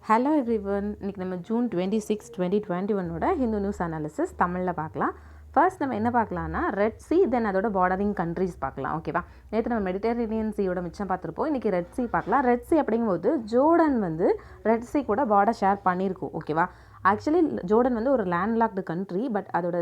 Hello everyone, இன்றைக்கி நம்ம June 26, 2021 Hindu news analysis தமிழில் பார்க்கலாம். ஃபர்ஸ்ட் நம்ம என்ன பார்க்கலாம்னா ரெட் சி, தென் அதோட பார்டரிங் கண்ட்ரிஸ் பார்க்கலாம். ஓகேவா, நேற்று நம்ம மெடிட்டரேனியன் சீயோட மிச்சம் பார்த்துருப்போம். இன்றைக்கி ரெட் சி பார்க்கலாம். ரெட் சி அப்படிங்கும்போது ஜோர்டன் வந்து ரெட் சி கூட பார்டர் ஷேர் பண்ணியிருக்கும். ஓகேவா, ஆக்சுவலி ஜோர்டன் வந்து ஒரு லேண்ட்லாக்டு கண்ட்ரி, பட் அதோட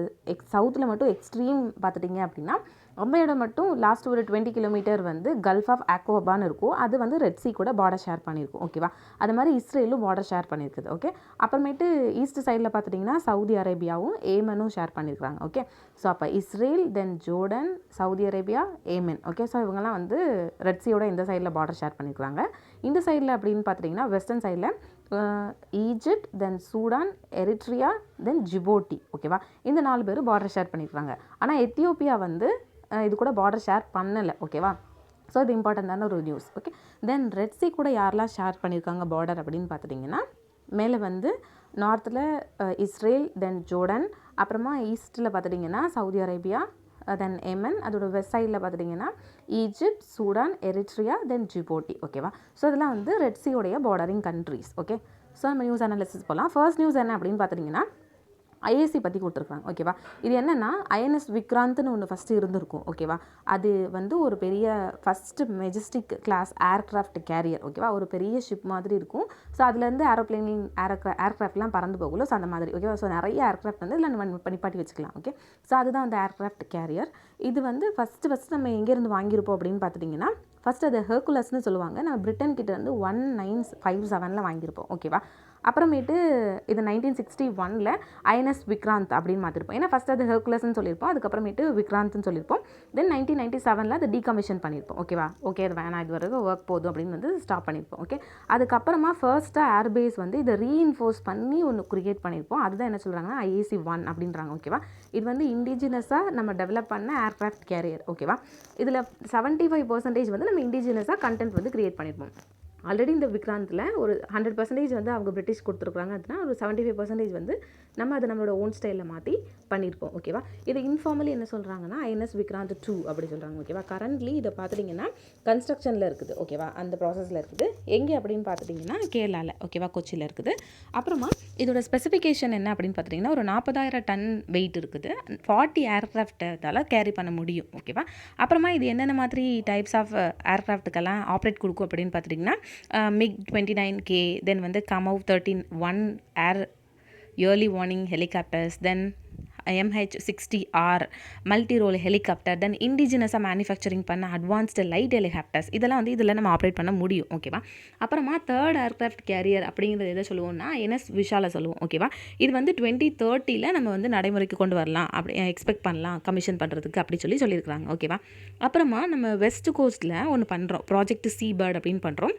சவுத்தில் மட்டும் எக்ஸ்ட்ரீம் பார்த்துட்டிங்க அப்படின்னா அம்மையோட மட்டும் லாஸ்ட் ஒரு 20 கிலோமீட்டர் வந்து கல்ஃப் ஆஃப் ஆக்வாபான்னு இருக்கும். அது வந்து ரெட் சி கூட பார்டர் ஷேர் பண்ணியிருக்கும். ஓகேவா, அது மாதிரி இஸ்ரேலும் பார்டர் ஷேர் பண்ணியிருக்குது. ஓகே, அப்புறமேட்டு ஈஸ்ட் சைடில் பார்த்துட்டிங்கன்னா சவுதி அரேபியாவும் ஏமனும் ஷேர் பண்ணியிருக்காங்க. ஓகே, ஸோ அப்போ Israel, then Jordan, Saudi Arabia, Yemen. Okay, so இவங்கெல்லாம் வந்து ரெட் சியோட இந்த சைடில் பார்டர் ஷேர் பண்ணியிருக்காங்க. இந்த சைடில் அப்படின்னு பார்த்துட்டிங்கன்னா வெஸ்டர்ன் சைடில் ஈஜிப்ட், தென் சூடான், எரிட்ரியா, தென் ஜிபோட்டி. ஓகேவா, இந்த 4 பேர் பார்டர் ஷேர் பண்ணியிருக்காங்க. ஆனால் எத்தியோப்பியா வந்து இது கூட பார்டர் ஷேர் பண்ணலை. ஓகேவா, ஸோ இது இம்பார்ட்டண்ட்டான ஒரு நியூஸ். ஓகே, தென் ரெட் சி கூட யாரெல்லாம் ஷேர் பண்ணியிருக்காங்க பார்டர் அப்படின்னு பார்த்துட்டிங்கன்னா மேலே வந்து நார்த்தில் இஸ்ரேல், தென் ஜோர்டன், அப்புறமா ஈஸ்ட்டில் பார்த்துட்டிங்கன்னா சவுதி அரேபியா, தென் ஏமன், அதோட வெஸ்ட் சைடில் பார்த்துட்டிங்கன்னா Egypt, Sudan, Eritrea, then Djibouti. ஓகேவா, ஸோ இதெல்லாம் வந்து ரெட் சியோடைய பார்டரிங் கண்ட்ரிஸ். ஓகே, ஸோ நம்ம நியூஸ் அனாலிசிஸ் போகலாம். ஃபர்ஸ்ட் நியூஸ் என்ன அப்படின்னு பார்த்துட்டிங்கன்னா ஐஏசி பற்றி கொடுத்துருக்காங்க. ஓகேவா, இது என்னென்னா ஐஎன்எஸ் விக்ராந்த்னு ஒன்று ஃபஸ்ட்டு இருந்திருக்கும். ஓகேவா, அது வந்து ஒரு பெரிய first majestic class aircraft carrier. ஓகேவா, ஒரு பெரிய ஷிப் மாதிரி இருக்கும். ஸோ அதுலேருந்து ஏர்க்ராஃப்ட்லாம் பறந்து போகல. ஸோ அந்த மாதிரி. ஓகேவா, ஸோ நிறைய ஏர்க்ராஃப்ட் வந்து இல்லை நம்ம நிப்பாட்டி வச்சுக்கலாம். ஓகே, ஸோ அதுதான் அந்த ஏர்க்ராஃப்ட் கேரியர். இது வந்து ஃபஸ்ட்டு நம்ம எங்கேருந்து வாங்கியிருப்போம் அப்படின்னு பார்த்துட்டிங்கன்னா ஃபஸ்ட்டு அது ஹெர்குலஸ்னு சொல்லுவாங்க. நம்ம பிரிட்டன் கிட்ட வந்து 1957 வாங்கியிருப்போம். ஓகேவா, அப்புறமேட்டு இது 1961 ஐஎன்எஸ் விக்ராந்த் அப்படின்னு மாற்றிருப்போம். ஏன்னா ஃபஸ்ட் அது ஹெர்குலஸ்ன்னு சொல்லியிருப்போம், அதுக்கப்புறமேட்டு விக்ராந்த்னு சொல்லியிருப்போம். தென் 1997 அது டீகமிஷன் பண்ணியிருப்போம். ஓகேவா, ஓகே அது வேணாம், இது வரைக்கும் ஒர்க் போதும் அப்படின்னு வந்து ஸ்டாப் பண்ணியிருப்போம். ஓகே, அதுக்கப்புறமா ஃபர்ஸ்ட்டாக ஏர்பேஸ் வந்து இதை ரீஇன்ஃபோர்ஸ் பண்ணி ஒன்று கிரியேட் பண்ணியிருப்போம். அதுதான் என்ன சொல்கிறாங்கன்னா ஐஏசி 1 அப்படின்றாங்க. ஓகேவா, இது வந்து இண்டிஜினஸாக நம்ம டெவலப் பண்ண ஏர்க்ராஃப்ட் கேரியர். ஓகேவா, இதில் 75% வந்து நம்ம இண்டிஜினஸாக கண்டென்ட் வந்து கிரியேட் பண்ணியிருப்போம். ஆல்ரெடி இந்த விக்ராந்தில் ஒரு 100% வந்து அவங்க பிரிட்டிஷ் கொடுத்துருக்குறாங்க. அதுனா ஒரு 75% வந்து நம்ம அதை நம்மளோட ஓன் ஸ்டைலில் மாற்றி பண்ணியிருப்போம். ஓகேவா, இது இன்ஃபார்மலி என்ன சொல்கிறாங்கன்னா ஐஎன்எஸ் விக்ராந்த் 2 அப்படி சொல்கிறாங்க. ஓகேவா, கரண்ட்லி இதை பார்த்துட்டிங்கன்னா கன்ஸ்ட்ரக்ஷனில் இருக்குது. ஓகேவா, அந்த ப்ராசஸில் இருக்குது. எங்கே அப்படின்னு பார்த்துட்டிங்கன்னா கேரளாவில். ஓகேவா, கொச்சியில் இருக்குது. அப்புறமா இதோட ஸ்பெசிஃபிகேஷன் என்ன அப்படின்னு பார்த்துட்டிங்கன்னா ஒரு 40,000 டன் வெயிட் இருக்குது. 40 ஏர்க்ராஃப்டால் கேரி பண்ண முடியும். ஓகேவா, அப்புறமா இது என்னென்ன மாதிரி டைப்ஸ் ஆஃப் ஏர்க்ராஃப்ட்டுக்கெல்லாம் ஆப்ரேட் கொடுக்கும் அப்படின்னு பார்த்துட்டிங்கன்னா MiG-29K, தென் வந்து கமவ் 13-1 ஏர் இயர்லி வார்னிங் ஹெலிகாப்டர்ஸ், தென் MH-60R மல்டி ரோல் ஹெலிகாப்டர், தென் இண்டிஜினஸாக மேனுஃபேக்சரிங் பண்ண அட்வான்ஸ்டு லைட் ஹெலிகாப்டர்ஸ் இதெல்லாம் வந்து இதில் நம்ம ஆப்ரேட் பண்ண முடியும். ஓகேவா, அப்புறமா தேர்ட் ஏர்க்ராஃப்ட் கேரியர் அப்படிங்கிறது எதை சொல்லுவோம்னா என்எஸ் விஷாலை சொல்லுவோம். ஓகேவா, இது வந்து 2030 நம்ம வந்து நடைமுறைக்கு கொண்டு வரலாம் அப்படி எக்ஸ்பெக்ட் பண்ணலாம் கமிஷன் பண்ணுறதுக்கு அப்படி சொல்லியிருக்கிறாங்க. ஓகேவா, அப்புறமா நம்ம வெஸ்ட் கோஸ்ட்டில் ஒன்று பண்ணுறோம், ப்ராஜெக்ட் சீ பேர்ட் அப்படின்னு பண்ணுறோம்.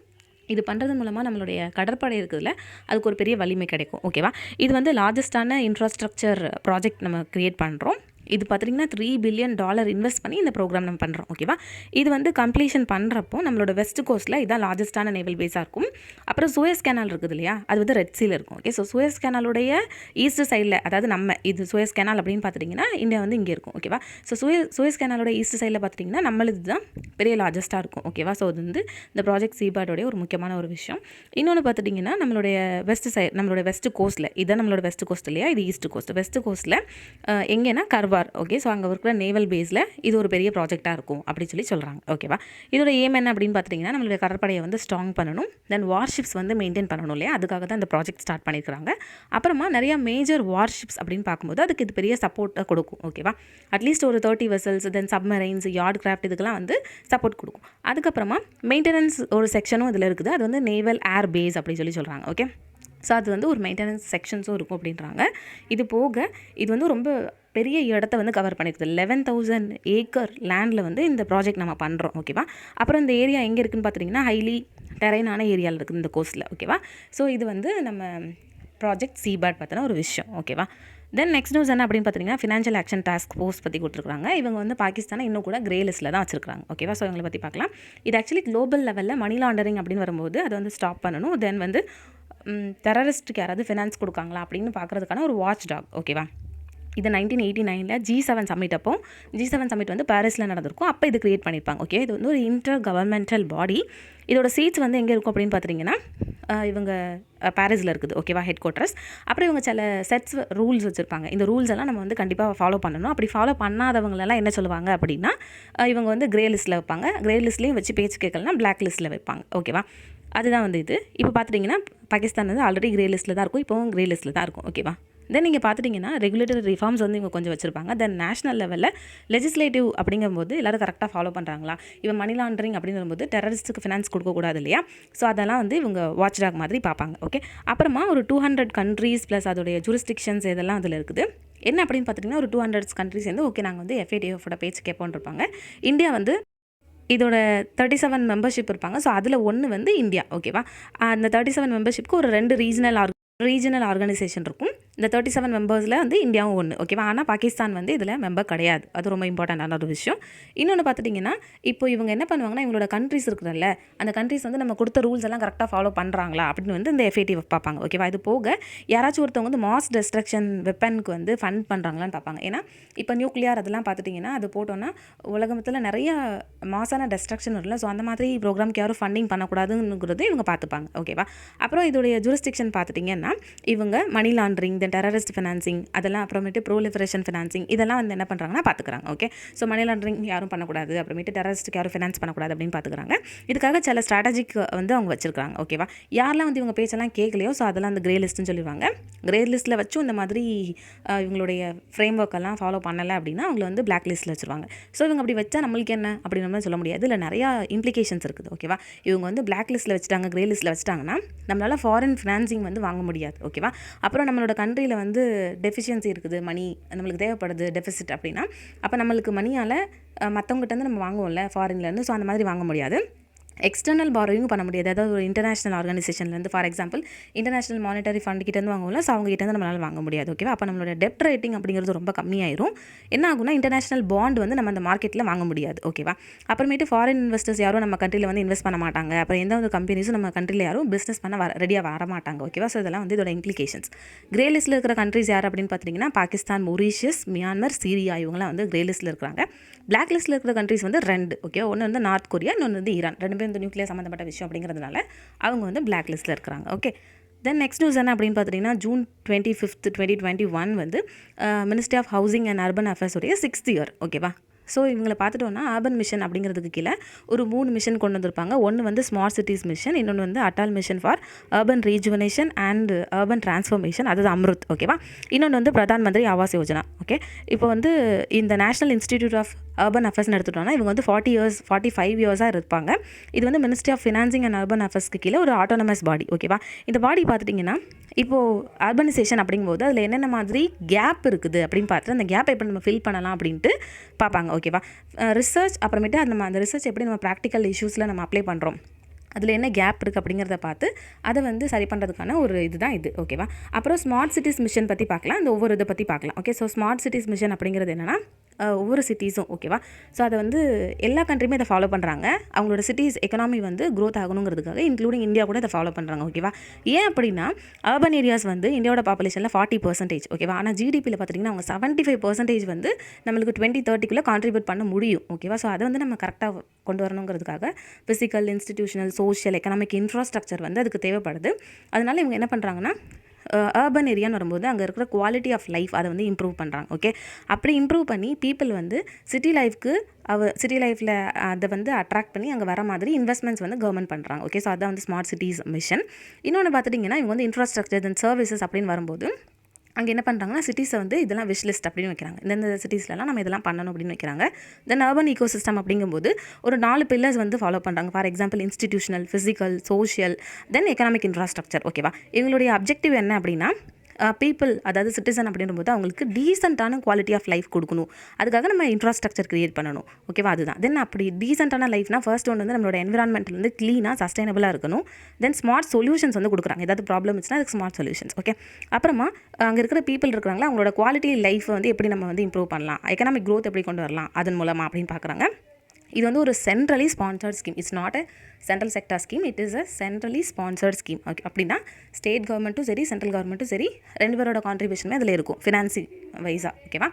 இது பண்ணுறது மூலமாக நம்மளுடைய கடற்படை இருக்குதுல்ல அதுக்கு ஒரு பெரிய வலிமை கிடைக்கும். ஓகேவா, இது வந்து லார்ஜஸ்டான இன்ஃப்ராஸ்ட்ரக்சர் ப்ராஜெக்ட் நம்ம க்ரியேட் பண்ணுறோம். இது பார்த்திங்கன்னா $3 பில்லியன் இன்வெஸ்ட் பண்ணி இந்த ப்ரோக்ராம் நம்ம பண்ணுறோம். ஓகேவா, இது வந்து கம்ப்ளீஷன் பண்ணுறப்போ நம்மளோட வெஸ்ட் கோஸ்ட்டில் இதான் லார்ஜஸ்டான நேவல் பேஸாக இருக்கும். அப்புறம் சூயஸ் கேனால் இருக்குது இல்லையா, அது வந்து ரெட் சீல இருக்கும். ஓகே, ஸோ சூயஸ் கேனாலுடைய ஈஸ்ட் சைடில், அதாவது நம்ம இது சூயஸ் கேனால் அப்படின்னு பார்த்துட்டிங்கன்னா இந்தியா வந்து இங்கே இருக்கும். ஓகேவா, ஸோ சூயஸ் கேனாலோட ஈஸ்ட் சைடில் பார்த்துட்டிங்கன்னா நம்மளுது தான் பெரிய லார்ஜஸ்ட்டாக இருக்கும். ஓகேவா, ஸோ அது வந்து இந்த ப்ராஜெக்ட் சீபார்டோடைய ஒரு முக்கியமான ஒரு விஷயம். இன்னொன்று பார்த்துட்டிங்கன்னா நம்மளுடைய நம்மளோட வெஸ்ட் கோஸ்ட்டில், இதான் நம்மளோட வெஸ்ட் கோஸ்ட் இல்லையா, இது ஈஸ்ட் கோஸ்ட். வெஸ்ட் கோஸ்ட்டில் எங்கேனா கர்வார். ஓகே, ஸோ அங்கே இருக்கிற நேவல் பேஸில் இது ஒரு பெரிய ப்ராஜெக்டாக இருக்கும் அப்படி சொல்கிறாங்க. ஓகேவா, இதோட ஏம் என்ன அப்படின்னு பார்த்திங்கன்னா நம்மளுடைய கடற்படையை வந்து ஸ்ட்ராங் பண்ணணும், தென் வார்ஷிப்ஸ் வந்து மெயின்டைன் பண்ணணும் இல்லையா, அதுக்காக தான் இந்த ப்ராஜெக்ட் ஸ்டார்ட் பண்ணியிருக்காங்க. அப்புறமா நிறையா மேஜர் வார்ஷிப்ஸ் அப்படின்னு பார்க்கும்போது அதுக்கு இது பெரிய சப்போர்ட்டாக கொடுக்கும். ஓகேவா, அட்லீஸ்ட் ஒரு 30 வெசல்ஸ், தென் சப்மரைன்ஸ், யார்ட் கிராஃப்ட் இதுக்கெல்லாம் வந்து சப்போர்ட் கொடுக்கும். அதுக்கப்புறமா மெயின்டெனன்ஸ் ஒரு செக்ஷனும் இதில் இருக்குது. அது வந்து நேவல் ஏர் பேஸ் அப்படி சொல்கிறாங்க. ஓகே, ஸோ அது வந்து ஒரு மெயின்டெனன்ஸ் செக்ஷன்ஸும் இருக்கும் அப்படின்றாங்க. இது போக இது வந்து ரொம்ப பெரிய இடத்த வந்து கவர் பண்ணியிருக்குது. 11,000 ஏக்கர் லேண்டில் வந்து இந்த ப்ராஜெக்ட் நம்ம பண்ணுறோம். ஓகேவா, அப்புறம் இந்த ஏரியா எங்கே இருக்குதுன்னு பார்த்திங்கன்னா ஹைலி டெரைனான ஏரியாவில் இருக்குது இந்த கோஸ்ட்டில். ஓகேவா, ஸோ இது வந்து நம்ம ப்ராஜெக்ட் சீபேர்ட் பார்த்தோன்னா ஒரு விஷயம். ஓகேவா, தென் நெக்ஸ்ட் நியூஸ் என்ன அப்படின்னு பார்த்தீங்கன்னா ஃபினான்ஷியல் ஆக்ஷன் டாஸ்க் ஃபோர்ஸ் பற்றி கொடுத்துருக்காங்க. இவங்க வந்து பாகிஸ்தானை இன்னும் கூட கிரே லிஸ்ட்டில் தான் வச்சிருக்காங்க. ஓகேவா, ஸோ இவங்களை பற்றி பார்க்கலாம். இது ஆக்சுவலி குளோபல் லெவலில் மணி லாண்டரிங் அப்படின்னு வரும்போது அதை வந்து ஸ்டாப் பண்ணணும். தென் வந்து டெரரிஸ்ட்டுக்கு யாராவது ஃபினான்ஸ் கொடுக்காங்களா அப்படின்னு பார்க்குறதுக்கான ஒரு வாட்ச் டாக். ஓகேவா, இது 1989 G7 சம்மிட் அப்போ G7 சம்மிட் வந்து பாரிஸில் நடந்திருக்கும். அப்போ இது கிரியேட் பண்ணியிருப்பாங்க. ஓகே, இது வந்து ஒரு இன்டர் கவர்மெண்டல் பாடி. இதோட சீட்ஸ் வந்து எங்கே இருக்கும் அப்படின்னு பார்த்துட்டிங்கன்னா இவங்க பாரிஸில் இருக்குது. ஓகேவா, ஹெட் குவார்ட்டர்ஸ். அப்புறம் இவங்க சில செட்ஸ் ரூல்ஸ் வச்சுருப்பாங்க. இந்த ரூல்ஸ் எல்லாம் நம்ம வந்து கண்டிப்பாக ஃபாலோ பண்ணணும். அப்படி ஃபாலோ பண்ணாதவங்களெல்லாம் என்ன சொல்லுவாங்க அப்படின்னா இவங்க வந்து கிரே லிஸ்ட்டில் வைப்பாங்க. கிரே லிஸ்ட்லேயும் வச்சு பேச்சு கேட்கலன்னா பிளாக் லிஸ்ட்டில் வைப்பாங்க. ஓகேவா, அதுதான் வந்து இது. இப்போ பார்த்துட்டிங்கன்னா பாகிஸ்தான் வந்து ஆல்ரெடி கிரே லிஸ்ட்டில் தான் இருக்கும், இப்போவும் கிரே லிஸ்ட்டில் தான் இருக்கும். ஓகேவா, தென் நீங்கள் பார்த்துட்டிங்கன்னா ரெகுலேட்டரி ரிஃபார்ம்ஸ் வந்து இவங்க கொஞ்சம் வச்சுருப்பாங்க. தென் நேஷனல் லெவலில் லெஜிஸ்லேட்டிவ் அப்படிங்கும்போது எல்லோரும் கரெக்டாக ஃபாலோ பண்ணுறாங்களா, இவன் மணி லாண்டரிங் அப்படிங்கும்போது டெரரிஸ்ட்டுக்கு ஃபினான்ஸ் கொடுக்கக்கூடாது இல்லையா. ஸோ அதெல்லாம் வந்து இவங்க வாட்ச் டாக் மாதிரி பார்ப்பாங்க. ஓகே, அப்புறமா ஒரு 200 கண்ட்ரீஸ் ப்ளஸ் அதோடைய ஜூரிஸ்டிக்ஷன்ஸ் இதெல்லாம் அதில் இருக்குது. என்ன அப்படின்னு பார்த்திங்கன்னா ஒரு 200 கண்ட்ரிஸ் வந்து ஓகே நாங்கள் வந்து FATF பேச்சு கேட்போன்னு இருப்பாங்க. இந்தியா வந்து இதோட 37 மெம்பர்ஷிப் இருப்பாங்க. ஸோ அதில் ஒன்று வந்து இந்தியா. ஓகேவா, அந்த 37 மெம்பர்ஷிப்க்கு ஒரு 2 ரீஜனல் ஆர்கனைசேஷன் இருக்கும். இந்த 37 மெம்பர்ஸில் வந்து இந்தியாவும் ஒன்று. ஓகேவா, ஆனால் பாகிஸ்தான் வந்து இதில் மெம்பர் கிடையாது. அது ரொம்ப இம்பார்ட்டண்டான ஒரு விஷயம். இன்னொன்று பார்த்துட்டிங்கன்னா இப்போ இவங்க என்ன பண்ணுவாங்கன்னா இவங்களோட கண்ட்ரிஸ் இருக்குதுல்ல, அந்த கண்ட்ரிஸ் வந்து நம்ம கொடுத்த ரூல்ஸ் எல்லாம் கரெக்டாக ஃபாலோ பண்ணுறாங்களா அப்படின்னு வந்து இந்த FATF பார்ப்பாங்க. ஓகேவா, இது போக யாராச்சும் ஒருத்தவங்க வந்து மாஸ் டெஸ்ட்ரக்ஷன் வெப்பனுக்கு வந்து ஃபண்ட் பண்ணுறாங்களான்னு பார்ப்பாங்க. ஏன்னா இப்போ நியூக்ளியர் அதெல்லாம் பார்த்துட்டிங்கன்னா அது போட்டோன்னா உலகத்தில் நிறைய மாசான டெஸ்ட்ரக்ஷன் இல்லை. ஸோ அந்த மாதிரி ப்ரோக்ராம்க்கு யாரும் ஃபண்டிங் பண்ணக்கூடாதுங்கிறது இவங்க பார்த்துப்பாங்க. ஓகேவா, அப்புறம் இதோடைய ஜூரிஸ்டிக்ஷன் பார்த்துட்டிங்கன்னா இவங்க மணி லாண்டரிங், தென் டெரரிஸ்ட் ஃபினான்சிங், அதெல்லாம் அப்புறமேட்டு ப்ரோலிஃபரேஷன் ஃபினான்சிங் இதெல்லாம் வந்து என்ன பண்ணுறாங்கன்னா பார்த்துக்கிறாங்க. ஓகே, ஸோ மணி லாண்டரிங் யாரும் பண்ணக்கூடாது, அப்புறமேட்டு டெரரிஸ்ட்டுக்கு யாரும் ஃபினான்ஸ் பண்ணக்கூடாது அப்படின்னு பார்த்துக்கிறாங்க. இதுக்காக சில ஸ்ட்ராட்டஜிக் வந்து அவங்க வச்சிருக்காங்க. ஓகேவா, யாரெல்லாம் வந்து இவங்க பேச்செல்லாம் கேட்கலையோ ஸோ அதெல்லாம் அந்த கிரே லிஸ்ட்னு சொல்லிடுவாங்க. கிரே லிஸ்ட்டில் வச்சும் இந்த மாதிரி இவங்களுடைய ஃப்ரேம் ஒர்க்கெல்லாம் ஃபாலோ பண்ணலை அப்படின்னா அவங்கள வந்து பிளாக் லிஸ்ட்டில் வச்சுருவாங்க. ஸோ இவங்க அப்படி வச்சா நம்மளுக்கு என்ன அப்படின்னு நம்ம சொல்ல முடியாது. இல்லை நிறையா இம்ப்ளிகேஷன்ஸ் இருக்குது. ஓகேவா, இவங்க வந்து பிளாக் லிஸ்ட்டில் வச்சுட்டாங்க, கிரே லிஸ்ட்டில் வச்சுட்டாங்கன்னா நம்மளால் ஃபாரின் ஃபினான்சிங் வந்து வாங்க முடியாது. ஓகேவா, அப்புறம் நம்மளோட கண்ட்ரியில் வந்து டெஃபிஷியன்சி இருக்குது, மணி நம்மளுக்கு தேவைப்படுது, டெஃபிசிட் அப்படின்னா அப்போ நம்மளுக்கு மணியால் மற்றவங்ககிட்ட வந்து நம்ம வாங்குவோம்ல ஃபாரின்லேருந்து. ஸோ அந்த மாதிரி வாங்க முடியாது. எக்ஸ்டர்னல் பாரோயிங் பண்ண முடியாது. அதாவது ஒரு இன்டர்நேஷனல் ஆர்கனைசேஷன்லேருந்து for example international monetary fund கிட்டேருந்து வாங்குவோம்ல, ஸோ அவங்க கிட்டேருந்து நம்மளால் வாங்க முடியாது. ஓகேவா, அப்போ நம்மளோட டெப்ட் ரேட்டிங் அப்படிங்கிறது ரொம்ப கம்மியாயிரும். என்ன ஆகுனா இன்டர்நேஷனல் பாண்ட் வந்து நம்ம அந்த மார்க்கெட்டில் வாங்க முடியாது. ஓகேவா, அப்புறமேட்டு ஃபாரின் இன்வெஸ்டர்ஸ் யாரும் நம்ம கண்ட்ரியில் வந்து இன்வெஸ்ட் பண்ண மாட்டாங்க. அப்புறம் எந்த ஒரு கம்பெனிஸும் நம்ம கண்ட்ரியில் யாரும் பிஸ்னஸ் பண்ண ரெடியாக வர மாட்டாங்க. ஓகேவா, ஸோ இதெல்லாம் வந்து இதோட இம்ப்ளிகேஷன்ஸ். கிரே லிஸ்ட்டில் இருக்கிற கண்ட்ரிஸ் யார் அப்படின்னு பார்த்தீங்கன்னா பாகிஸ்தான், மொரீஷியஸ், மியான்மர், சீரியா இவங்களாம் வந்து கிரே லிஸ்ட்டில் இருக்கிறாங்க. பிளாக் லிஸ்ட்டில் இருக்கிற கண்ட்ரிஸ் வந்து 2. ஓகே, ஒன்று வந்து நார்த் கொரியா, இன்னொன்று வந்து ஈரான். 2 பேரும் இந்த நியூக்ளியர் சம்மந்தப்பட்ட விஷயம் அப்படிங்கிறதுனால அவங்க வந்து பிளாக் லிஸ்ட்டில் இருக்கிறாங்க. ஓகே, தென் நெக்ஸ்ட் நியூஸ் என்ன அப்படின்னு பார்த்தீங்கன்னா ஜூன் 25, 2021 வந்து ministry of housing and urban affairs உடைய 6th இயர். ஓகேவா, ஸோ இவங்களை பார்த்துட்டோன்னா அர்பன் மிஷன் அப்படிங்கிறதுக்கு கீழே ஒரு 3 மிஷன் கொண்டு வந்திருப்பாங்க. ஒன்று வந்து ஸ்மார்ட் சிட்டிஸ் மிஷன், இன்னொன்று வந்து Atal mission for urban rejuvenation and urban transformation, அதாவது அம்ருத். ஓகேவா, இன்னொன்று வந்து பிரதான் மந்திரி ஆவாஸ் யோஜனா. ஓகே, இப்போ வந்து இந்த நேஷனல் இன்ஸ்டிடியூட் ஆஃப் அர்பன் அஃபேர்ஸ்னு எடுத்துட்டோம்னா இவங்க வந்து 45 இயர்ஸாக இருப்பாங்க. இது வந்து ministry of financing and urban அஃபேர்ஸ்க்கு கீழே ஒரு ஆட்டோனமஸ் பாடி. ஓகேவா, இந்த பாடி பார்த்துட்டிங்கன்னா இப்போது அர்பனைசேஷன் அப்படிங்கும்போது அதில் என்னென்ன மாதிரி கேப் இருக்குது அப்படின்னு பார்த்துட்டு அந்த கேப்பை எப்படி நம்ம ஃபில் பண்ணலாம் அப்படின்ட்டு பார்ப்பாங்க. ஓகேவா, ரிசர்ச் அப்புறமேட்டு அந்த ரிசர்ச் எப்படி நம்ம ப்ராக்டிக்கல் இஷ்யூஸில் நம்ம அப்ளை பண்ணுறோம், அதில் என்ன கேப் இருக்குது அப்படிங்கிறத பார்த்து அதை வந்து சரி பண்ணுறதுக்கான ஒரு இதுதான் இது. ஓகேவா, அப்புறம் ஸ்மார்ட் சிட்டிஸ் மிஷன் பற்றி பார்க்கலாம். இந்த ஒவ்வொரு இதை பற்றி பார்க்கலாம். Okay, so smart cities mission அப்படிங்கிறது என்னென்னா ஒவ்வொரு சிட்டிஸும். ஓகேவா, ஸோ அதை வந்து எல்லா கண்ட்ரியுமே இதை ஃபாலோ பண்ணுறாங்க. அவங்களோட சிட்டிஸ் எக்கனாமி வந்து க்ரோத் ஆகணுங்கிறதுக்காக, இன்க்ளூடிங் இந்தியா கூட இதை ஃபாலோ பண்ணுறாங்க. ஓகேவா, ஏன் அப்படின்னா அர்பன் ஏரியாஸ் வந்து இந்தியாவோட பாப்புலேஷனில் 40%. ஓகேவா, ஆனால் ஜிடிபியில் பார்த்திங்கன்னா அவங்க 75% வந்து நம்மளுக்கு 2030 கான்ட்ரிபியூட் பண்ண முடியும். ஓகேவா, ஸோ அதை வந்து நம்ம கரெக்டாக கொண்டு வரணுங்கிறதுக்காக physical, institutional, social, economic infrastructure வந்து அதுக்கு தேவைப்படுது. அதனால் இவங்க என்ன பண்ணுறாங்கன்னா அர்பன் ஏரியான்னு வரும்போது அங்கே இருக்கிற குவாலிட்டி ஆஃப் லைஃப் அதை வந்து இம்ப்ரூவ் பண்ணுறாங்க. ஓகே, அப்படி இம்ப்ரூவ் பண்ணி பீப்புள் வந்து சிட்டி லைஃப்பில் அதை வந்து அட்ராக்ட் பண்ணி அங்கே வர மாதிரி இன்வெஸ்ட்மெண்ட்ஸ் வந்து கவர்மெண்ட் பண்ணுறாங்க. ஓகே, ஸோ அதான் வந்து ஸ்மார்ட் சிட்டிஸ் மிஷன். இன்னொன்று பார்த்துட்டிங்கன்னா இவங்க வந்து இன்ஃப்ராஸ்ட்ரக்சர் அண்ட் சர்வீசஸ் அப்படின்னு வரும்போது அங்கே என்ன பண்ணுறாங்கன்னா சிட்டிஸை வந்து இதெல்லாம் விஷ் லிஸ்ட் அப்படின்னு வைக்கிறாங்க. இந்தந்த சிட்டிஸ்லாம் நம்ம இதெல்லாம் பண்ணணும் அப்படின்னு வைக்கிறாங்க. தென் அர்பன் ஈகோ சிஸ்டம் அப்படிங்கும்போது ஒரு 4 பில்லர்ஸ் வந்து ஃபாலோ பண்ணுறாங்க. For example institutional, physical, social, then economic infrastructure. ஓகேவா, எங்களுடைய அப்ஜெக்டிவ் என்ன அப்படின்னா பீப்புள், அதாவது சிட்டிசன் அப்படின்னும்போது அவங்களுக்கு டீசென்ட்டான குவாலிட்டி ஆஃப் லைஃப் கொடுக்கணும். அதுக்காக நம்ம இன்ஃப்ராஸ்ட்ரக்சர் கிரியேட் பண்ணணும். ஓகேவா, அதுதான். தென் அப்படி டீசென்ட்டான லைஃப்னா ஃபர்ஸ்ட் ஒன்று வந்து நம்மளோட என்விரான்மெண்ட் வந்து க்ளீனாக சஸ்டைனபிளாக இருக்கணும். தென் ஸ்மார்ட் சொல்யூஷன்ஸ் வந்து கொடுக்குறாங்க. ஏதாவது ப்ராப்ளம் இருந்துச்சுன்னா அதுக்கு ஸ்மார்ட் சொல்யூஷன்ஸ். ஓகே, அப்புறமா அங்கே இருக்கிற பீப்புள் இருக்கிறாங்களா அவங்களோட குவாலிட்டி லைஃப் வந்து எப்படி நம்ம வந்து இம்ப்ரூவ் பண்ணலாம், எக்கனாமிக் க்ரோத் எப்படி கொண்டு வரலாம் அதன் மூலமாக அப்படின்னு பார்க்குறாங்க. இது வந்து ஒரு centrally sponsored scheme. It's not a central sector scheme, it is a centrally sponsored scheme. Okay, அப்படின்னா ஸ்டேட் கவர்மெண்ட்டும் சரி சென்ட்ரல் கவர்மெண்ட்டும் சரி 2 பேரோட கான்ட்ரிபியூஷனுமே அதில் இருக்கும் ஃபினான்சிங் வைஸாக. ஓகேவா?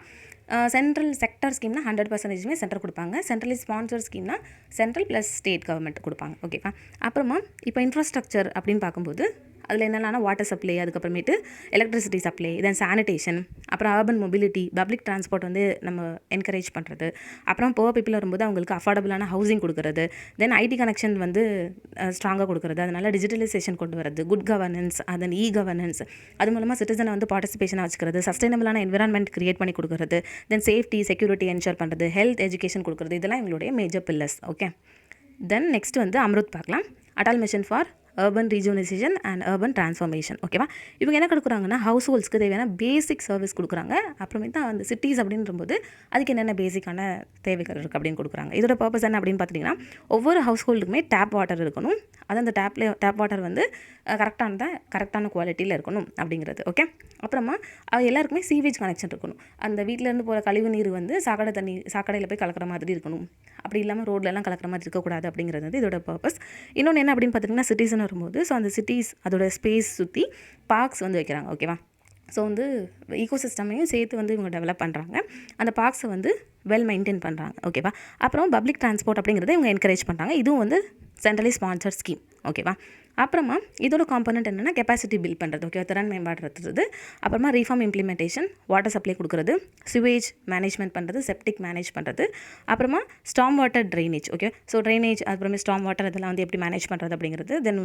சென்ட்ரல் செக்டார் ஸ்கீம்னா 100% சென்ட்ரல் கொடுப்பாங்க. சென்ட்ரலி ஸ்பான்சர் ஸ்கீம்னா சென்ட்ரல் ப்ளஸ் ஸ்டேட் கவர்மெண்ட் கொடுப்பாங்க. ஓகேவா? அப்புறமா இப்போ இன்ஃப்ராஸ்ட்ரக்சர் அப்படின்னு பார்க்கும்போது அதில் என்னென்னா வாட்டர் சப்ளை, அதுக்கப்புறமேட்டு எலக்ட்ரிசிட்டி சப்ளை, தென் சானிடேஷன், அப்புறம் அர்பன் மொபிலிட்டி, பப்ளிக் டிரான்ஸ்போர்ட் வந்து நம்ம என்கரேஜ் பண்ணுறது, அப்புறம் புவர் பீப்புள் வரும்போது அவங்களுக்கு அஃபோர்டபுளான ஹவுசிங் கொடுக்குறது, தென் ஐடி கனெக்ஷன் வந்து ஸ்ட்ராங்காக கொடுக்குறது, அதனால் டிஜிட்டலைசேஷன் கொண்டு வரது, குட் கவர்னன்ஸ், தென் கவர்னன்ஸ், அது மூலமாக சிட்டிசனை வந்து பார்ட்டிசிபேஷனாக வச்சுக்கிறது, சஸ்டைனபிளான என்விரான்மெண்ட் கிரியேட் பண்ணி கொடுக்குறது, தென் சேஃப்டி செக்யூரிட்டி என்ஷூர் பண்ணுறது, ஹெல்த் எஜுகேஷன் கொடுக்குறது, இதெல்லாம் எங்களுடைய major pillars. Okay, then next வந்து அம்ருத் பார்க்கலாம். Atal mission for urban rejuvenation and urban transformation. ஓகேவா? இவங்க என்ன கொடுக்குறாங்கன்னா ஹவுஸ் ஹோல்ட்ஸ்க்கு தேவையான பேசிக் சர்வீஸ் கொடுக்குறாங்க. அப்புறமேட்டு தான் அந்த சிட்டிஸ் அப்படின்றபோது அதுக்கு என்னென்ன பேசிக்கான தேவைகள் இருக்குது அப்படின்னு கொடுக்குறாங்க. இதோட பர்பஸ் என்ன அப்படின்னு பார்த்தீங்கன்னா ஒவ்வொரு ஹவுஸ் ஹோல்டுக்குமே டேப் வாட்டர் இருக்கணும். அது அந்த டேப் வாட்டர் வந்து கரெக்டான குவாலிட்டியில் இருக்கணும் அப்படிங்கிறது. ஓகே, அப்புறமா எல்லாருக்குமே சீவேஜ் கனெக்ஷன் இருக்கணும். அந்த வீட்டிலேருந்து போகிற கழிவு நீர் வந்து சாக்கடையில் போய் கலக்கிற மாதிரி இருக்கணும். அப்படி இல்லாமல் ரோட்லலாம் கலக்கிற மாதிரி இருக்கக்கூடாது அப்படிங்கிறது வந்து இதோட பர்பஸ். இன்னொன்று என்ன அப்படின்னு பார்த்தீங்கன்னா சிட்டிஸ்னு வரும்போது ஸோ அந்த சிட்டிஸ் அதோட ஸ்பேஸ் சுற்றி பார்க்ஸ் வந்து வைக்கிறாங்க. ஓகேவா? ஸோ வந்து ஈகோசிஸ்டமையும் சேர்த்து வந்து இவங்க டெவலப் பண்ணுறாங்க. அந்த பார்க்ஸை வந்து வெல் மெயின்டைன் பண்ணுறாங்க. ஓகேவா? அப்புறம் பப்ளிக் டிரான்ஸ்போர்ட் அப்படிங்கிறத இவங்க என்கரேஜ் பண்ணுறாங்க. இதுவும் வந்து சென்ட்ரலி ஸ்பான்சர்ட் ஸ்கீம். ஓகேவா? அப்புறமா இதோட காம்பனண்ட் என்னென்னா கெப்பாசிட்டி பில்ட் பண்ணுறது. ஓகே, திறன் மேம்பாடுறது, அப்புறமா ரீஃபார்ம் இம்ப்ளிமெண்டேஷன், வாட்டர் சப்ளை கொடுக்குறது, சிவேஜ் மேனேஜ்மெண்ட் பண்ணுறது, செப்டிக் மேனேஜ் பண்ணுறது, அப்புறமா ஸ்டாம் water drainage. Okay, so drainage, அப்புறமே ஸ்டாம் வாட்டர் இதெல்லாம் வந்து எப்படி மேனேஜ் பண்ணுறது அப்படிங்கிறது, தென்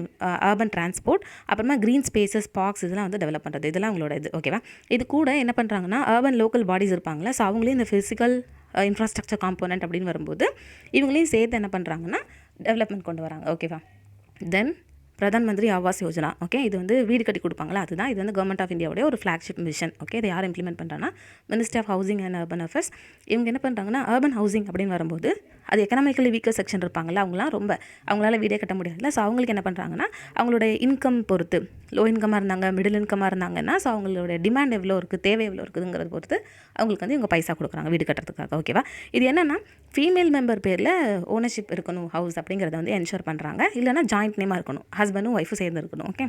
அர்பன் டிரான்ஸ்போர்ட், அப்புறமா க்ரீன் ஸ்பேசஸ், பார்க்ஸ் இதெல்லாம் வந்து டெவலப் பண்ணுறது, இதெல்லாம் உங்களோட இது. ஓகேவா? இது கூட என்ன பண்ணுறாங்கன்னா அர்பன் லோக்கல் பாடிஸ் இருப்பாங்களா, ஸோ அவங்களே இந்த ஃபிசிக்கல் இன்ஃப்ராஸ்ட்ரக்சர் காம்போனன்ட் அப்படின்னு வரும்போது இவங்களையும் சேர்த்து என்ன பண்ணுறாங்கன்னா டெவலப்மெண்ட் கொண்டு வராங்க. ஓகேவா? தென் பிரதான் மந்திரி ஆவாஸ் யோஜனா. ஓகே, இது வந்து வீடு கட்டி கொடுப்பாங்களா, அதுதான். இது வந்து கவர்மெண்ட் ஆஃப் இந்தியாவுடைய ஒரு ஃப்ளாக்ஷிப் மிஷன். ஓகே, இதை யார் இம்ப்ளிமெண்ட் பண்ணுறாங்கன்னா ministry of housing and urban affairs. இவங்க என்ன பண்ணுறாங்கன்னா அர்பன் ஹவுசிங் அப்படின்னு வரும்போது அது எக்கனாமிக்கலி வீக்கர் செக்ஷன் இருப்பாங்களா, அவங்களால வீடே கட்ட முடியாதுல்ல. ஸோ அவங்களுக்கு என்ன பண்ணுறாங்கன்னா அவங்களோட இன்கம் பொறுத்து, லோ இன்கமாக இருந்தாங்க, மிடில் இன்கமாக இருந்தாங்கன்னா ஸோ அவங்களோட டிமாண்ட் எவ்வளோ இருக்குது, தேவை எவ்வளோ இருக்குதுங்கிறத பொறுத்து அவங்களுக்கு வந்து இவங்க பைசா கொடுக்குறாங்க வீடு கட்டுறதுக்காக. ஓகேவா? இது என்னென்னா ஃபீமேல் மெம்பர் பேரில் ஓனர்ஷிப் இருக்கணும் ஹவுஸ் அப்படிங்கிறத வந்து என்ஷூர் பண்ணுறாங்க. இல்லைனா ஜாயிண்ட் நேமாக இருக்கணும், ஹஸ்பண்டும் ஒய்ஃபும் சேர்ந்து இருக்கணும். ஓகே,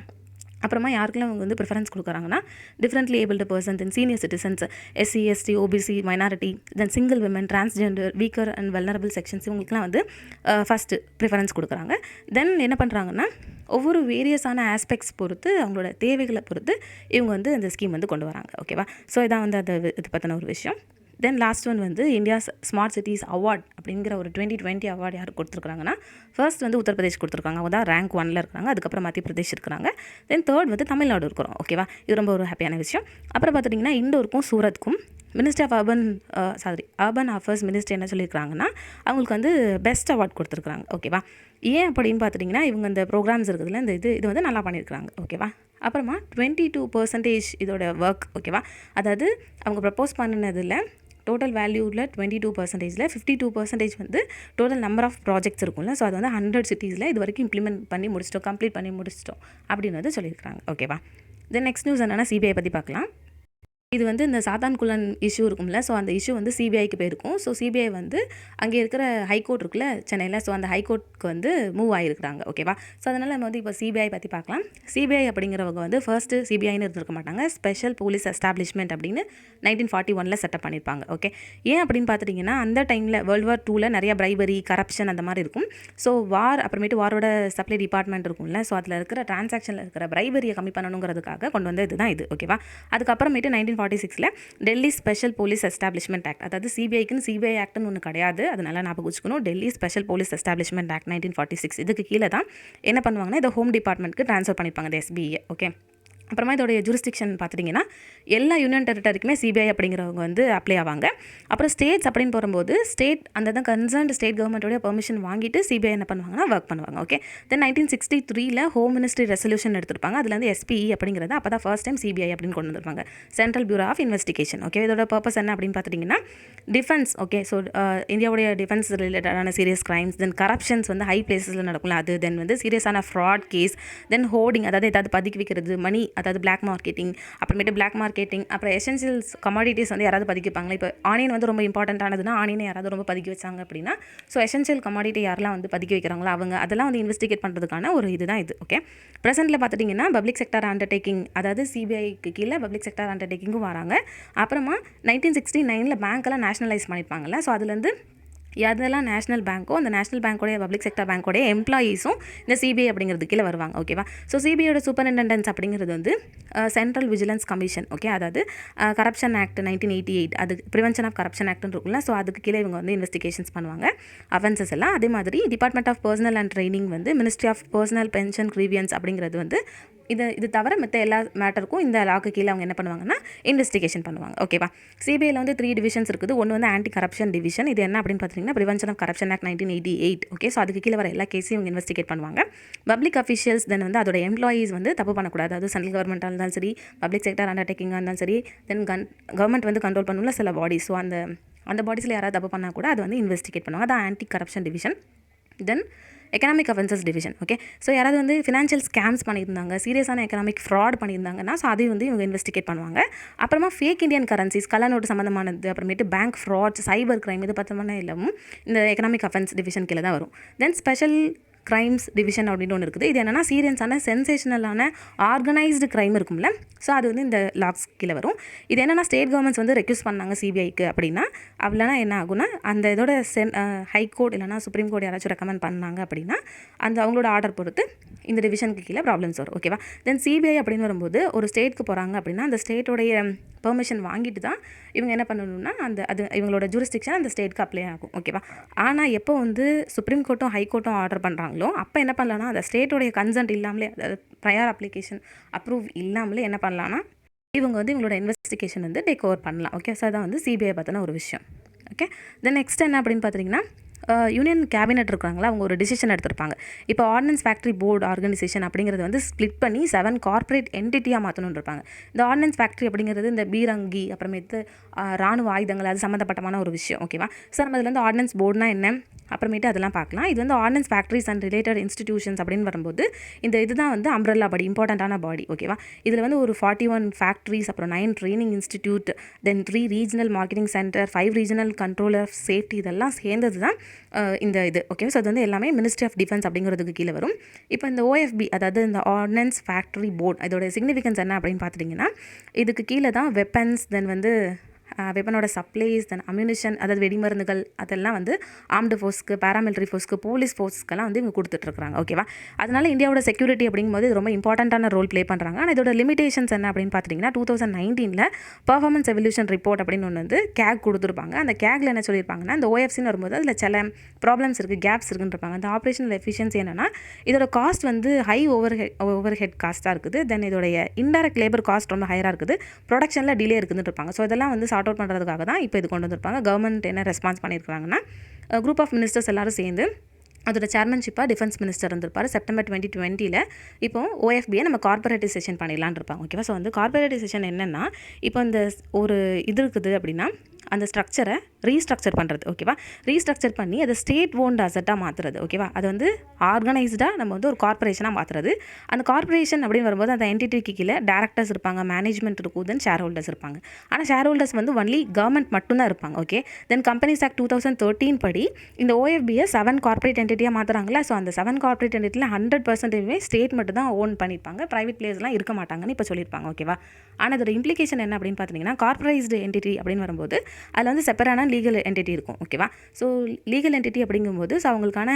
அப்புறமா யாருக்கெல்லாம் அவங்க வந்து ப்ரிஃபரன்ஸ் கொடுக்குறாங்கன்னா differently abled person, then senior citizens, SC ST OBC minority, then single women, transgender, weaker and vulnerable sections இவங்களுக்குலாம் வந்து ஃபஸ்ட்டு ப்ரிஃபரன்ஸ் கொடுக்குறாங்க. தென் என்ன பண்ணுறாங்கன்னா ஒவ்வொரு வேரியஸான ஆஸ்பெக்ட்ஸ் பொறுத்து அவங்களோட தேவைகளை பொறுத்து இவங்க வந்து அந்த ஸ்கீம் வந்து கொண்டு வராங்க. ஓகேவா? ஸோ இதான் வந்து அது இது பற்றின ஒரு விஷயம். தென் லாஸ்ட் ஒன் வந்து இந்தியாஸ் ஸ்மார்ட் சிட்டிஸ் அவார்ட் அப்படிங்கிற ஒரு 2020 அவார்டு யார் கொடுத்துருக்காங்கன்னா ஃபர்ஸ்ட் வந்து உத்தரப்பிரதேஷ் கொடுத்துருக்காங்க. அவங்க தான் ரேங்க் 1ல் இருக்கிறாங்க. அதுக்கப்புறம் மத்திய பிரதேஷ் இருக்கிறாங்க. தென் தேர்ட் வந்து தமிழ்நாடு இருக்கிறோம். ஓகேவா? இது ரொம்ப ஒரு ஹாப்பியான விஷயம். அப்புறம் பார்த்துட்டிங்கன்னா இண்டோருக்கும் சூரத்துக்கும் ministry of urban affairs ministry என்ன சொல்லியிருக்காங்கன்னா அவங்களுக்கு வந்து பெஸ்ட் அவார்ட் கொடுத்துருக்குறாங்க. ஓகேவா? ஏன் அப்படின்னு பார்த்துட்டிங்கன்னா இவங்க இந்த ப்ரோக்ராம்ஸ் இருக்குதுல இந்த இது வந்து நல்லா பண்ணியிருக்கிறாங்க. ஓகேவா? அப்புறமா 22% இதோட ஒர்க். ஓகேவா? அதாவது அவங்க ப்ரப்போஸ் பண்ணினதில் டோட்டல் வேல்யூவில் 22%ல் 52% வந்து டோட்டல் நம்பர் ஆஃப் ப்ராஜெக்ட்ஸ் இருக்கும்ல. ஸோ அது வந்து 100 சிட்டிஸில் இது வரைக்கும் இம்ப்ளிமெண்ட் பண்ணி முடிச்சிட்டோம், கம்ப்ளீட் பண்ணி முடிச்சிட்டோம் அப்படின்னு வந்து சொல்லியிருக்காங்க. ஓகேவா? தென் நெக்ஸ்ட் நியூஸ் என்னென்னா சிபிஐ பற்றி பார்க்கலாம். இது வந்து இந்த சாத்தான் குலன் இஷ்யூ இருக்கும்ல, ஸோ அந்த இஷ்யூ வந்து சிபிஐக்கு போயிருக்கும். ஸோ சிபிஐ வந்து அங்கே இருக்கிற ஹைகோர்ட் இருக்குல்ல சென்னையில், ஸோ அந்த ஹைகோர்ட்டுக்கு வந்து மூவ் ஆகிருக்கிறாங்க. ஓகேவா? ஸோ அதனால் நம்ம வந்து இப்போ சிபிஐ பற்றி பார்க்கலாம். சிபிஐ அப்படிங்கிறவங்க வந்து ஃபர்ஸ்ட்டு சிபிஐன்னு இருந்திருக்க மாட்டாங்க, ஸ்பெஷல் போலீஸ் எஸ்டாப்ளிஷ்மெண்ட் அப்படின்னு 1941 செட்டப் பண்ணியிருப்பாங்க. ஓகே, ஏன் அப்படின்னு பார்த்துட்டிங்கன்னா அந்த டைமில் World War IIல நிறைய பிரைபரி, கரப்ஷன் அந்த மாதிரி இருக்கும். ஸோ அப்புறமேட்டு வாரோட சப்ளை டிபார்ட்மெண்ட் இருக்கும்ல, ஸோ அதில் இருக்கிற டிரான்சாக்ஷனில் இருக்கிற பிரைபரியை கம்மி பண்ணணுங்கிறதுக்காக கொண்டு வந்து இதுதான் இது. ஓகேவா? அதுக்கப்புறமேட்டு 1946ல் Delhi special police establishment act, அதாவது சிபிஐக்குன்னு சிபிஐ ஆக்ட்னு ஒன்று கிடையாது, அதனால ஞாபகம் வச்சுக்கணும். Delhi special police establishment act 1946 இதுக்கு கீழே தான் என்ன பண்ணுவாங்கன்னா இந்த ஹோம் டிபார்ட்மெண்ட்க்கு ட்ரான்ஸ்ஃபர் பண்ணிப்பாங்க இந்த எஸ்பிஐ. ஓகே, அப்புறமா இதோடைய ஜூரிஸ்டிக்ஷன் பார்த்துட்டிங்கன்னா எல்லா யூனியன் டெரிட்டரிக்குமே சிபிஐ அப்படிங்கிறவங்க வந்து அப்ளை ஆவாங்க. அப்புறம் ஸ்டேட்ஸ் அப்படின்னு போகும்போது ஸ்டேட் அந்த கன்சர்ன்ட் ஸ்டேட் கவர்மெண்ட்டோடைய பெர்மிஷன் வாங்கிட்டு சிபிஐ என்ன பண்ணுவாங்கன்னா ஒர்க் பண்ணுவாங்க. ஓகே, தென் 1963ல் ஹோம் மினிஸ்ட்ரி ரெசல்யூஷன் எடுத்திருப்பாங்க. அதில் வந்து எஸ்பிஇ அப்படிங்கிறது அப்போ தான் ஃபர்ஸ்ட் டைம் சிபிஐ அப்படின்னு கொண்டு வந்திருப்பாங்க, central bureau of investigation. Okay, இதோட பர்பஸ் என்ன அப்படின்னு பார்த்துட்டிங்கன்னா டிஃபென்ஸ். ஓகே, ஸோ இந்தியாவுடைய டிஃபென்ஸ் ரிலேட்டடான சீரியஸ் கிரைம்ஸ், தென் கரப்ஷன்ஸ் வந்து ஹை பிளேஸில் நடக்கும்ல அது, தென் வந்து சீரியஸான ஃப்ராட் கேஸ், தென் ஹோர்டிங் அதாவது ஏதாவது பதுக்கி வைக்கிறது, மணி அதாவது பிளாக் மார்க்கெட்டிங், அப்புறமேட்டு பிளாக் மார்க்கெட்டிங், அப்புறம் எசென்சியல்ஸ் கமாடிட்டிஸ் வந்து யாராவது பதுக்கி வைப்பாங்களா? இப்போ ஆனியன் வந்து ரொம்ப இம்பார்ட்டண்ட்டானதுன்னா ஆனியனை யாராவது ரொம்ப பதுக்கி வச்சாங்க அப்படின்னா, ஸோ எசென்சியல் கமாடிட்டி யாரெல்லாம் வந்து பதுக்கி வைக்கிறாங்களோ அவங்க அதெல்லாம் வந்து இன்வெஸ்டிகேட் பண்ணுறதுக்கான ஒரு இதுதான் இது. ஓகே, ப்ரெசென்ட்டில் பார்த்துட்டிங்கன்னா பப்ளிக் செக்டார் அண்டர்டேக்கிங், அதாவது சிபிஐக்கு கீழே பப்ளிக் செக்டார் அண்டர்டேக்கிங்கும் வராங்க. அப்புறமா 1969 பேங்க்கெல்லாம் நேஷனலைஸ் பண்ணியிருப்பாங்கல்ல, ஸோ அதுலேருந்து எதெல்லாம் நேஷனல் பேங்க்கோ அந்த நேஷனல் பேங்க்கோடைய பப்ளிக் செக்டர் பேங்க்கோடைய எம்ப்ளாயீஸும் இந்த சிபிஐ அப்படிங்கிறது கீழே வருவாங்க. ஓகேவா, ஸோ சிபிஐயோட சூப்பரிண்டெண்டன்ஸ் அப்படிங்கிறது வந்து சென்ட்ரல் விஜிலன்ஸ் கமிஷன். ஓகே, அதாவது கரப்ஷன் ஆக்ட் 1988, அது ப்ரிவென்ஷன் ஆஃப் கரப்ஷன் ஆக்ட்னு இருக்குல்ல, ஸோ அதுக்கு கீழே இவங்க வந்து இன்வெஸ்டிகேஷன்ஸ் பண்ணுவாங்க அஃபென்சஸ் எல்லாம். அதே மாதிரி department of personnel and training வந்து ministry of personnel pension grievance அப்படிங்கிறது வந்து இது தவிர மற்ற எல்லா மேட்டருக்கும் இந்த லாக்கு கீழே அவங்க என்ன பண்ணுவாங்கன்னா இன்வெஸ்டிகேஷன் பண்ணுவாங்க. ஓகேவா, சிபிஐயில் வந்து 3 டிவிஷன்ஸ் இருக்குது. ஒன்று வந்து ஆன்டி கரப்ஷன் டிவிஷன், இது என்ன அப்படின்னு பார்த்தீங்கன்னா prevention of corruption act 1988. Okay, so அதுக்கு கீழே வர எல்லா கேஸையும் இவங்க இன்வெஸ்டிகேட் பண்ணுவாங்க. பப்ளிக் அஃபிஷியல்ஸ் தென் வந்து அதோட எம்ப்ளாயீஸ் வந்து தப்பு பண்ணக்கூடாது, அதாவது சென்ட்ரல் கவர்மெண்ட்டாக இருந்தாலும் சரி, பப்ளிக் செக்டர் அண்டர்டேக்கிங்காக இருந்தாலும் சரி, தென் கவர்மெண்ட் வந்து கண்ட்ரோல் பண்ணணும்ல சில பாடிஸ், ஸோ அந்த பாடிஸில் யாராவது தப்பு பண்ணால் கூட அது வந்து இன்வெஸ்டிகேட் பண்ணுவாங்க. அதான் anti corruption division. Then economic offences division. Okay, so யாராவது வந்து ஃபினான்ஷியல் ஸ்கேம்ஸ் பண்ணியிருந்தாங்க, சீரியஸான எக்கனாமிக் ஃப்ராட் பண்ணியிருந்தாங்கன்னா ஸோ அதையும் வந்து இவங்க இன்வெஸ்டிகேட் பண்ணுவாங்க. அப்புறமா ஃபேக் இந்தியன் கரன்சிஸ், கள்ள நோட்டு சம்மந்தமானது, அப்புறமேட்டு பேங்க் ஃப்ராட்ஸ், சைபர் கிரைம், இது பத்தமான எல்லாமும் இந்த எக்கனாமிக் அஃபென்ஸ் டிவிஷன் கீழே தான் வரும். தென் ஸ்பெஷல் கிரைம்ஸ் டிவிஷன் அப்படின்னு ஒன்று இருக்குது. இது என்னென்னா சீரியஸான சென்சேஷனலான ஆர்கனைஸ்டு கிரைம் இருக்கும்ல, ஸோ அது வந்து இந்த லாக்ஸ் கீழே வரும். இது என்னென்னா ஸ்டேட் கவர்மெண்ட்ஸ் வந்து ரெக்யூஸ் பண்ணாங்க சிபிஐக்கு அப்படின்னா, அப்படின்னா என்ன ஆகுனா அந்த இதோட ஹைகோர்ட் இல்லைனா சுப்ரீம் கோர்ட் யாராச்சும் ரெக்கமெண்ட் பண்ணாங்க அப்படின்னா அந்த அவங்களோட ஆர்டர் பொறுத்து இந்த டிவிஷனுக்கு கீழே ப்ராப்ளம்ஸ் வரும். ஓகேவா, தென் சிபிஐ அப்படின்னு வரும்போது ஒரு ஸ்டேட்க்கு போகிறாங்க அப்படின்னா அந்த ஸ்டேட்டோடைய பெர்மிஷன் வாங்கிட்டு தான் இவங்க என்ன பண்ணணும்னா அது இவங்களோட ஜூரிஸ்டிக்ஷன் அந்த ஸ்டேட்க்கு அப்ளை ஆகும். ஓகேவா, ஆனால் எப்போ வந்து சுப்ரீம் கோர்ட்டும் ஹைகோர்ட்டும் ஆர்டர் பண்ணுறாங்களோ அப்போ என்ன பண்ணலான்னா அந்த ஸ்டேட்டோடைய கன்சென்ட் இல்லாமலே, அதாவது ப்ரையர் அப்ளிகேஷன் அப்ரூவ் இல்லாமலே என்ன பண்ணலான்னா இவங்க வந்து இவங்களோட இன்வெஸ்டிகேஷன் வந்து டேக் ஓவர் பண்ணலாம். ஓகே, ஸோ அதான் வந்து சிபிஐ பற்றின ஒரு விஷயம். ஓகே, தென் நெக்ஸ்ட் என்ன அப்படின்னு பார்த்தீங்கன்னா யூனியன் கேபினெட் இருக்காங்களா, அவங்க ஒரு டிசிஷன் எடுத்திருப்பாங்க. இப்போ ஆர்டினன்ஸ் ஃபேக்ட்ரி போர்டு ஆர்கனைசேஷன் அப்படிங்கிறது வந்து ஸ்ப்ளிட் பண்ணி 7 கார்ப்பரேட் என்டிட்டியாக மாற்றணும்னு இருப்பாங்க. இந்த ஆர்டினன்ஸ் ஃபேக்ட்ரி அப்படிங்கிறது இந்த பீரங்கி, அப்புறமேட்டு ராணுவ ஆயுதங்கள், அது சம்மந்தப்பட்டமான ஒரு விஷயம். ஓகேவா, ஸோ நம்ம இதில் வந்து ஆர்டினன்ஸ் போர்டுனா என்ன, அப்புறமேட்டு அதெல்லாம் பார்க்கலாம். இது வந்து ordinance factories and related institutions அப்படின்னு வரும்போது இந்த இதுதான் வந்து அம்ப்ரெல்லா பாடி, இம்பார்ட்டண்ட்டான பாடி. ஓகேவா, இதில் வந்து ஒரு 41 ஃபேக்ட்ரிஸ், அப்புறம் 9 training institute, then 3 regional marketing centre, 5 regional controller of safety, இதெல்லாம் சேர்ந்தது தான் இந்த இது. ஓகே, ஸோ அது வந்து எல்லாமே மினிஸ்ட்ரி ஆஃப் டிஃபென்ஸ் அப்படிங்கிறதுக்கு கீழே வரும். இப்போ இந்த ஓஎஃப்பி, அதாவது இந்த ஆர்டினன்ஸ் ஃபேக்ட்ரி போர்டு, இதோட சிக்னிஃபிகன்ஸ் என்ன அப்படின்னு பார்த்துட்டிங்கன்னா இதுக்கு கீழே தான் வெப்பன்ஸ், தென் வந்து வெப்பனோட சப்ளைஸ், தென் அம்யூனிஷன், அதாவது வெடிமருந்துகள், அதெல்லாம் வந்து ஆர்ம்டு ஃபோர்ஸ்க்கு, பேராமிலிட்ரி ஃபோர்ஸ்க்கு, போலீஸ் ஃபோர்ஸ்க்கெல்லாம் வந்து இவங்க கொடுத்துட்ருக்காங்க. ஓகேவா, அதனால இந்தியாவோட செக்யூரிட்டி அப்படிங்கும்போது இது ரொம்ப இம்பார்ட்டண்ட்டான ரோல் ப்ளே பண்ணுறாங்க. ஆனால் இதோட லிமிடேஷன்ஸ் என்ன அப்படின்னு பார்த்துட்டிங்கன்னா 2019 பர்ஃபார்மன்ஸ் எவல்யூஷன் ரிப்போர்ட் அப்படின்னு ஒன்று வந்து கேக் கொடுத்துருப்பாங்க. அந்த கேக்ல என்ன சொல்லியிருப்பாங்கன்னா இந்த ஓஎஃப்சின்னு வரும்போது அதில் சில ப்ராப்ளம்ஸ் இருக்குது, கேப்ஸ் இருக்குன்றிருப்பாங்க. அந்த ஆப்ரேஷனல் எஃபிஷியன்சி என்னென்னா இதோட காஸ்ட் வந்து ஹை ஓவர் ஹெட் காஸ்ட்டாக இருக்குது, தென் இதோடைய இன்டைரக்ட் லேபர் காஸ்ட் ரொம்ப ஹையராக இருக்குது, ப்ரொடக்ஷனில் டிலே இருக்குதுன்னு இருப்பாங்க. ஸோ இதெல்லாம் வந்து சார்ட் அவுட் பண்ணுறதுக்காக தான் இப்போ இது கொண்டு வந்திருப்பாங்க. கவர்மெண்ட் என்ன ரெஸ்பான்ஸ் பண்ணியிருக்காங்கன்னா குரூப் ஆஃப் மினிஸ்டர்ஸ் எல்லாரும் சேர்ந்து அதோட சேர்மன்ஷிப்பாக டிஃபென்ஸ் மினிஸ்டர் இருந்திருப்பார் செப்டம்பர் 2020. இப்போ ஓஎஃபியை நம்ம கார்பரேட்டைசேஷன் பண்ணிடலான்னு இருப்பாங்க. ஓகேவா, ஸோ வந்து கார்பரேட்டைசேஷன் என்னென்னா இப்போ இந்த ஒரு இது இருக்குது அப்படின்னா அந்த ஸ்ட்ரக்சரை ரீஸ்ட்ரக்சர் பண்ணுறது. ஓகேவா, ரீஸ்ட்ரக்சர் பண்ணி அதை ஸ்டேட் ஓன்ட் அசட்டாக மாற்றுறது. ஓகேவா, அது வந்து ஆர்கனைஸ்டாக நம்ம வந்து ஒரு கார்பரேஷனாக மாற்றுறது. அந்த கார்பரேஷன் அப்படின்னு வரும்போது அந்த என்டிட்டிக்கு கீழே டேரக்டர்ஸ் இருப்பாங்க, மேனேஜ்மெண்ட் இருக்கும், தென் ஷேர் ஹோல்டர்ஸ் இருப்பாங்க. ஆனால் ஷேர் ஹோல்டர்ஸ் வந்து ஒன்லி கவர்மெண்ட் மட்டும்தான் இருப்பாங்க. ஓகே, தென் கம்பெனிஸ் ஆக்ட் 2013 படி இந்த ஓஎஃபியை 7 கார்பரேட் என்டிட்டியாக மாற்றுறாங்களா, ஸோ அந்த 7 கார்பரேட் என்டிட்டியில் 100% ஸ்டேட் மட்டும் தான் ஓன் பண்ணியிருப்பாங்க, ப்ரைவேட் பிளேயர்ஸ்லாம் இருக்க மாட்டாங்கன்னு இப்போ சொல்லியிருப்பாங்க. ஓகேவா, ஆனால் அதோட இம்ப்ளிகேஷன் என்ன அப்படின்னு பார்த்தீங்கன்னா கார்பரேட்ஸ்டு என்டிட்டி அப்படின்னு வரும்போது அதில் வந்து செப்பரேட்டான லீகல் என்டிட்டி இருக்கும். ஓகேவா, ஸோ லீகல் என்டிட்டி அப்படிங்கும்போது ஸோ அவங்களுக்கான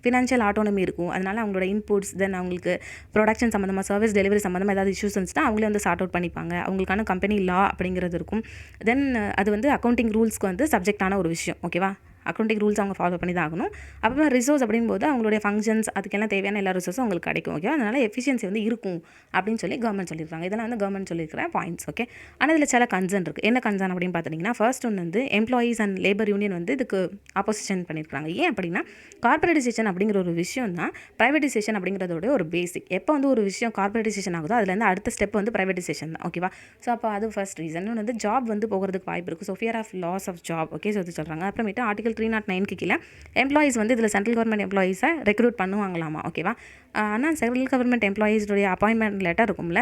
ஃபினான்ஷியல் ஆட்டோனமி இருக்கும். அதனால் அவங்களோட இன்புட்ஸ், தென் அவங்களுக்கு ப்ரொடக்ஷன் சம்மந்தமாக, சர்வீஸ் டெலிவரி சம்மந்தமாக ஏதாவது இஷ்யூஸ் இருந்துச்சுன்னா அவங்களே வந்து சார்ட் அவுட் பண்ணிப்பாங்க. அவங்களுக்கான கம்பெனி லா அப்படிங்கிறது இருக்கும். தென் அது வந்து அக்கௌண்டிங் ரூல்ஸ்க்கு வந்து சப்ஜெக்டான ஒரு விஷயம். ஓகேவா, அக்கௌண்டிங் ரூல்ஸ் அவங்க ஃபாலோ பண்ணி தான் ஆகணும். அப்புறமா ரிசோர்ஸ் அப்படிங்கும்போது அவங்களுடைய ஃபங்க்ஷன்ஸ் அதுக்கெல்லாம் தேவையான எல்லா ரிசோர்ஸும் அவங்களுக்கு கிடைக்கும். ஓகே, அதனால் எஃபிஷியன்சி வந்து இருக்கும் அப்படின்னு சொல்லி கவர்மெண்ட் சொல்லியிருக்காங்க. இதெல்லாம் வந்து கவர்மெண்ட் சொல்லியிருக்கிற பாயிண்ட்ஸ். ஓகே, ஆனால் இதில் சில கன்சர்ன் இருக்குது. என்ன கன்சர்ன் அப்படின்னு பார்த்தீங்கன்னா ஃபர்ஸ்ட் ஒன்று வந்து எம்ப்ளாயீஸ் அண்ட் லேபர் யூனியன் வந்து இதுக்கு ஆப்போசிஷன் பண்ணியிருக்காங்க. ஏன் அப்படின்னா கார்பரேட்டைசேஷன் அப்படிங்கிற ஒரு விஷயம் தான் ப்ரைவேட்டைசேஷன் அப்படிங்கிறதோட ஒரு பேசிக். எப்போ வந்து ஒரு விஷயம் கார்பரேட்டைசேஷன் ஆகுதோ அதுலேருந்து அடுத்த ஸ்டெப் வந்து ப்ரைவேட்டைசேஷன் தான். ஓகேவா, ஸோ அப்போ அது ஃபர்ஸ்ட் ரீசன். இன்னொன்று வந்து ஜாப் வந்து போகிறதுக்கு வாய்ப்பு இருக்குது. So fear of loss of job. Okay, so இது சொல்கிறாங்க. அப்புறமேட்டு ஆர்டிகல் 309 கீழே எம்ப்ளாயீஸ் வந்து இதில் சென்ட்ரல் கவர்மெண்ட் எம்ப்ளாயீஸை ரெக்ரூட் பண்ணுவாங்களாமா. ஓகேவா, ஆனால் சென்ட்ரல் கவர்மெண்ட் எம்ப்ளாயீஸுடைய அப்பாயின்மெண்ட் லெட்டர் இருக்கும்ல,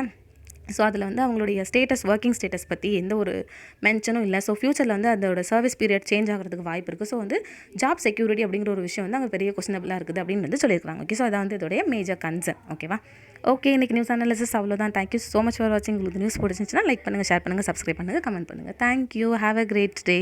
ஸோ அதில் வந்து அவங்களுடைய ஒர்க்கிங் ஸ்டேட்டஸ் பற்றி எந்த ஒரு மென்ஷனும் இல்லை. ஸோ ஃப்யூச்சரில் வந்து அதோட சர்வீஸ் பீரியட் சேஞ்ச் ஆகிறதுக்கு வாய்ப்பு இருக்குது. ஸோ வந்து ஜாப் செக்யூரிட்டி அப்படிங்கிற ஒரு விஷயம் வந்து அங்கே பெரிய கொஸ்டினபிளாக இருக்குது அப்படின்னு வந்து சொல்லியிருக்காங்க. ஓகே, ஸோ அதான் வந்து இதோடைய மேஜர் கன்சர்ன். ஓகேவா? ஓகே, இன்றைக்கி நியூஸ் அனாலிசிஸ் அவ்வளோதான். தேங்க்யூ ஸோ மச் ஃபார் வாட்சிங். உங்களுக்கு நியூஸ் பிடிச்சிருந்துச்சுன்னா லைக் பண்ணுங்கள், ஷேர் பண்ணுங்கள், சப்ஸ்கிரைப் பண்ணுங்கள், கமெண்ட் பண்ணுங்கள். Thank you. Have a great day.